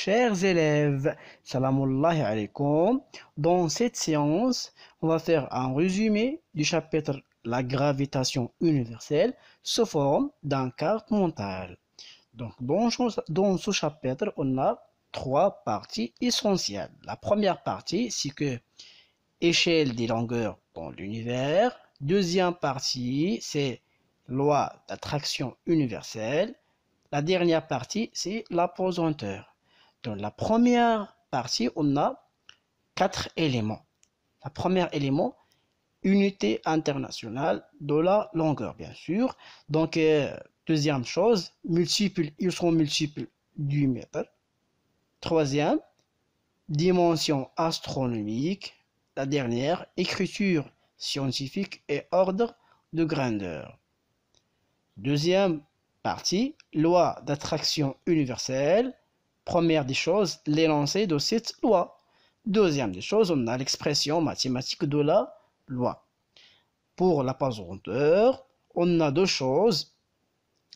chers élèves, salamullahi alaykoum. Dans cette séance, on va faire un résumé du chapitre La gravitation universelle sous forme d'un carte mentale. Donc, dans ce chapitre, on a trois parties essentielles. La première partie, c'est que échelle des longueurs dans l'univers. Deuxième partie, c'est loi d'attraction universelle. La dernière partie, c'est l'apesanteur. Dans la première partie, on a quatre éléments. Le premier élément, unité internationale de la longueur, bien sûr. Donc, deuxième chose, ils sont multiples du mètre. Troisième, dimension astronomique. La dernière, écriture scientifique et ordre de grandeur. Deuxième partie, loi d'attraction universelle. Première des choses, l'énoncé de cette loi. Deuxième des choses, on a l'expression mathématique de la loi. Pour la pesanteur, on a deux choses,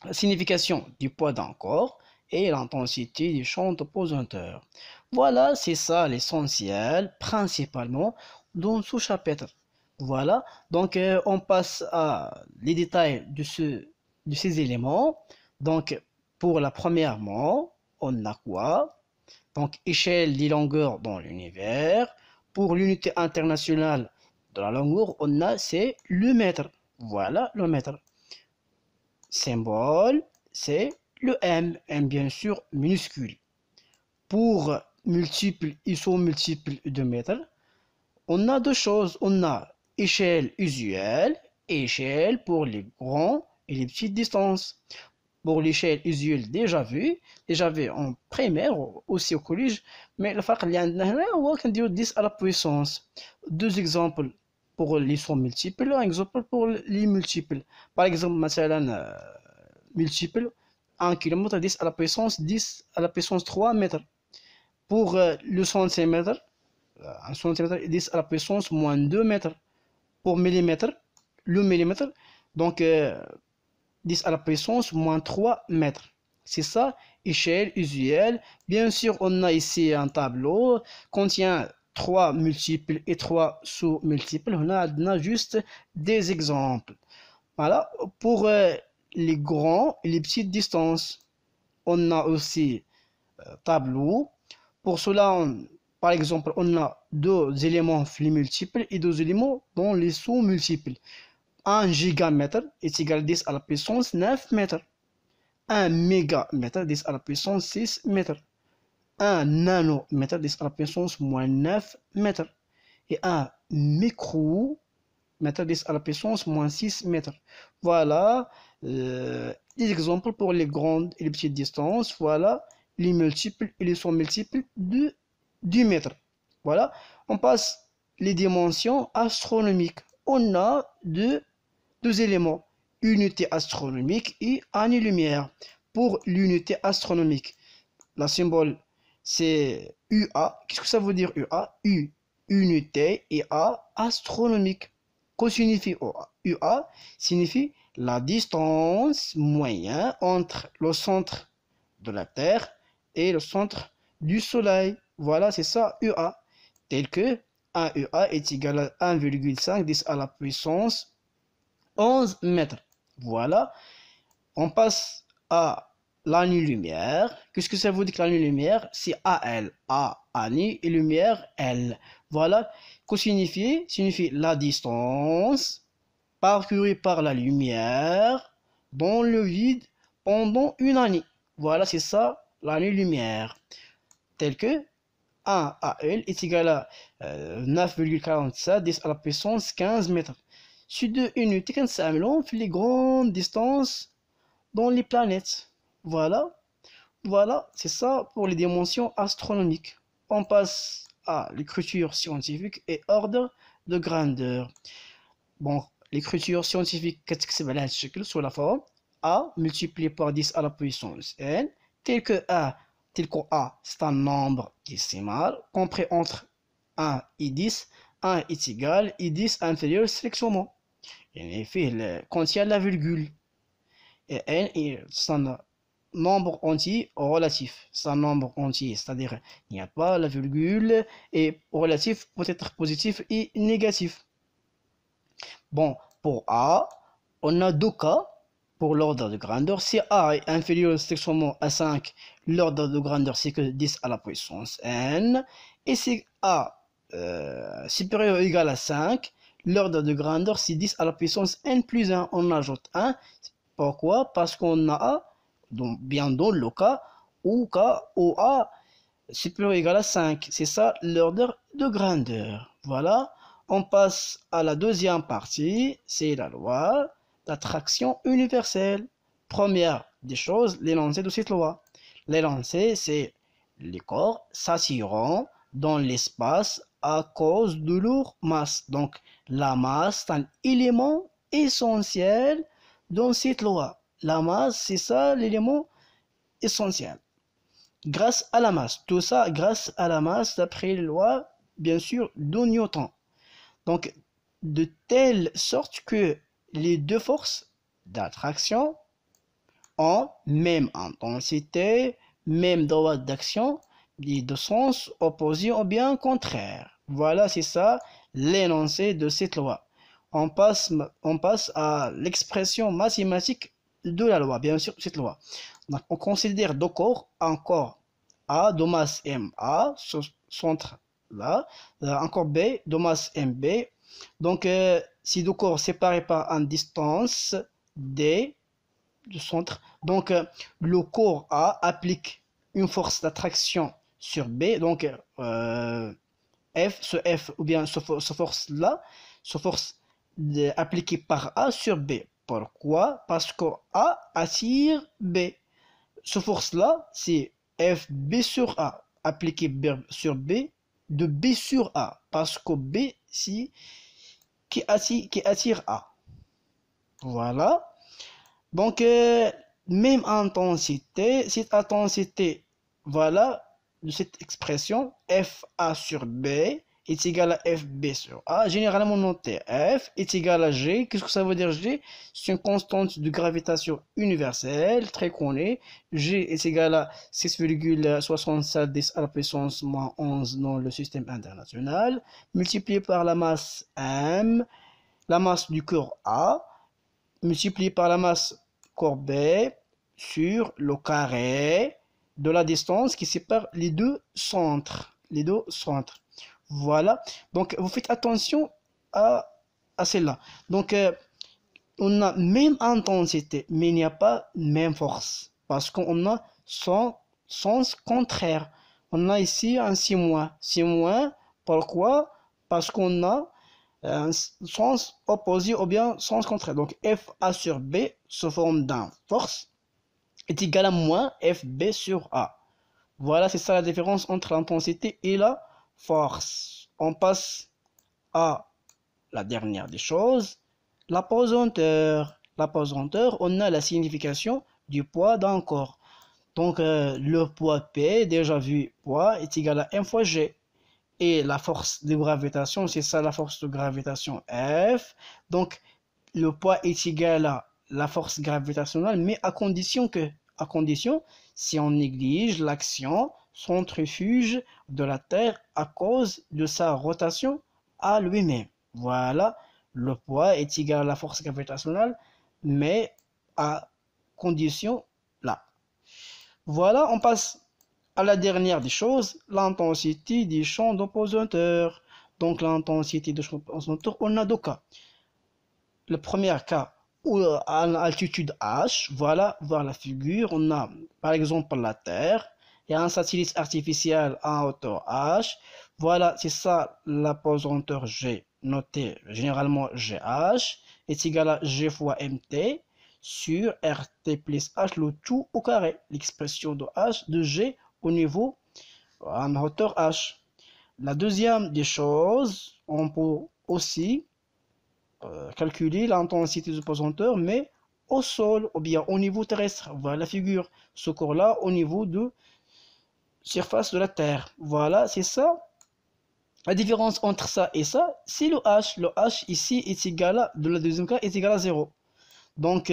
la signification du poids d'un corps et l'intensité du champ de pesanteur. Voilà, c'est ça l'essentiel, principalement dans ce chapitre. Voilà, donc on passe à les détails de ces éléments. Donc, pour la premièrement, on a quoi? Donc, échelle des longueurs dans l'univers. Pour l'unité internationale de la longueur, on a, c'est le mètre. Voilà, le mètre. Symbole, c'est le M. M, bien sûr, minuscule. Pour multiples, ils sont multiples de mètres. On a deux choses. On a échelle usuelle et échelle pour les grands et les petites distances. Pour l'échelle usuelle déjà vu en primaire aussi au collège, mais le فرق اللي عندنا هنا هو كنديرو 10 à la puissance. Deux exemples pour les sons multiples, un exemple pour les multiples. Par exemple, مثلا multiple 1 km 10 à la puissance 3 mètres. Pour le centimètre, un centimètre 10 à la puissance moins 2 mètres. Pour millimètre, le millimètre, donc 10 à la puissance moins 3 mètres. C'est ça, échelle usuelle. Bien sûr, on a ici un tableau contient 3 multiples et 3 sous-multiples. On a juste des exemples. Voilà, pour les grands et les petites distances, on a aussi tableau. Pour cela, par exemple, on a deux éléments les multiples et deux éléments dans les sous-multiples. 1 gigamètre est égal à 10 à la puissance 9 mètres. 1 mégamètre 10 à la puissance 6 mètres. 1 nanomètre 10 à la puissance moins 9 mètres. Et 1 micromètre 10 à la puissance moins 6 mètres. Voilà les exemples pour les grandes et les petites distances. Voilà les multiples et les sous-multiples du mètre. Voilà, on passe les dimensions astronomiques. On a deux éléments, unité astronomique et année-lumière. Pour l'unité astronomique, la symbole c'est UA. Qu'est-ce que ça veut dire UA? U, unité, et A, astronomique. Que signifie UA? Signifie la distance moyenne entre le centre de la Terre et le centre du Soleil. Voilà, c'est ça UA. Tel que 1 UA est égal à 1,5 10 à la puissance 11 mètres. Voilà. On passe à l'année-lumière. Qu'est-ce que ça veut dire que l'année-lumière? C'est AL. A, année, et lumière, L. Voilà. Que signifie? Signifie la distance parcourue par la lumière dans le vide pendant une année. Voilà, c'est ça, l'année-lumière. Tel que 1 AL est égal à 9,47 10 à la puissance 15 mètres. Ces deux unités كنستعملوهم في les grandes distances dans les planètes. Voilà, c'est ça pour les dimensions astronomiques. On passe à l'écriture scientifique et ordre de grandeur. Bon, l'écriture scientifique كتكتب على هذا الشكل sous la forme A multiplié par 10 à la puissance n, tel que A, c'est un nombre décimal compris entre 1 et 10. 1 est égal et 10 inférieur strictement. En effet, il contient la virgule. Et n, nombre entier relatif. C'est un nombre entier, c'est-à-dire il n'y a pas la virgule, et relatif peut être positif et négatif. Bon, pour A, on a deux cas pour l'ordre de grandeur. Si A est inférieur strictement à 5, l'ordre de grandeur c'est que 10 à la puissance n. Et si A supérieur ou égal à 5, l'ordre de grandeur c'est 10 à la puissance n plus 1. On ajoute 1. Pourquoi? Parce qu'on a donc, bien dans le cas où A supérieur ou égal à 5. C'est ça l'ordre de grandeur. Voilà. On passe à la deuxième partie, c'est la loi d'attraction universelle. Première des choses, l'énoncé de cette loi. L'énoncé, c'est les corps s'attirant dans l'espace à cause de leur masse. Donc, la masse est un élément essentiel dans cette loi. La masse, c'est ça l'élément essentiel. Grâce à la masse. Tout ça grâce à la masse d'après les lois, bien sûr, de Newton. Donc, de telle sorte que les deux forces d'attraction ont même intensité, même droit d'action, les deux sens opposés ou bien contraires. Voilà, c'est ça l'énoncé de cette loi. On passe à l'expression mathématique de la loi, bien sûr, cette loi. Donc, on considère deux corps, un corps A de masse MA, centre là, encore B de masse MB. Donc, si deux corps séparés par une distance D du centre, donc le corps A applique une force d'attraction sur B, donc F ou bien ce force là, ce force appliquée par A sur B. Pourquoi? Parce que A attire B. Ce force là, c'est FB sur A appliqué sur B de B sur A, parce que B si qui attire A. Voilà. Donc, même intensité, cette intensité, voilà, de cette expression, FA sur B est égal à FB sur A. Généralement noté, F est égal à G. Qu'est-ce que ça veut dire G? C'est une constante de gravitation universelle, très connue. G est égal à 6,77 à la puissance moins 11 dans le système international, multiplié par la masse M, la masse du corps A, multiplié par la masse corps B sur le carré de la distance qui sépare les deux centres. Les deux centres. Voilà. Donc, vous faites attention à celle-là. Donc, on a même intensité, mais il n'y a pas même force. Parce qu'on a son sens contraire. On a ici un 6-. 6-, pourquoi? Parce qu'on a un sens opposé ou bien sens contraire. Donc, FA sur B sous forme d'un force est égal à moins FB sur A. Voilà, c'est ça la différence entre l'intensité et la force. On passe à la dernière des choses, la pesanteur. La pesanteur, on a la signification du poids d'un corps. Donc, le poids P, déjà vu, poids, est égal à M fois G. Et la force de gravitation, c'est ça la force de gravitation F. Donc, le poids est égal à la force gravitationnelle, mais à condition si on néglige l'action centrifuge de la Terre à cause de sa rotation à lui-même. Voilà, le poids est égal à la force gravitationnelle, mais à condition là. Voilà, on passe à la dernière des choses, l'intensité des champs d'opposanteur. Donc, l'intensité des champs d'opposanteur, on a deux cas. Le premier cas, à l'altitude h, voilà, voir la figure, on a par exemple la Terre et un satellite artificiel à hauteur h. Voilà, c'est ça la pesanteur G, noté généralement GH, est égal à G fois MT sur RT plus H, le tout au carré, l'expression de H de G au niveau en hauteur h. La deuxième des choses, on peut aussi calculer l'intensité du pesanteur, mais au sol ou bien au niveau terrestre. Voilà la figure. Ce corps-là au niveau de surface de la Terre. Voilà, c'est ça. La différence entre ça et ça, c'est le H. Le H ici est égal à, de la deuxième cas, est égal à 0. Donc,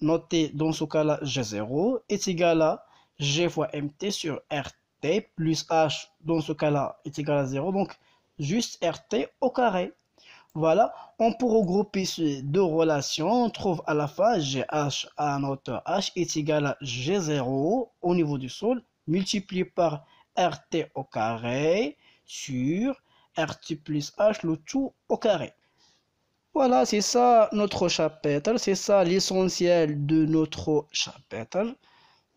notez dans ce cas-là G0 est égal à G fois MT sur RT plus H dans ce cas-là est égal à 0. Donc, juste RT au carré. Voilà, on peut regrouper ces deux relations. On trouve à la fin GH à un hauteur H est égal à G0 au niveau du sol multiplié par RT au carré sur RT plus H le tout au carré. Voilà, c'est ça notre chapitre, c'est ça l'essentiel de notre chapitre.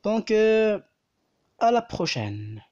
Donc, à la prochaine.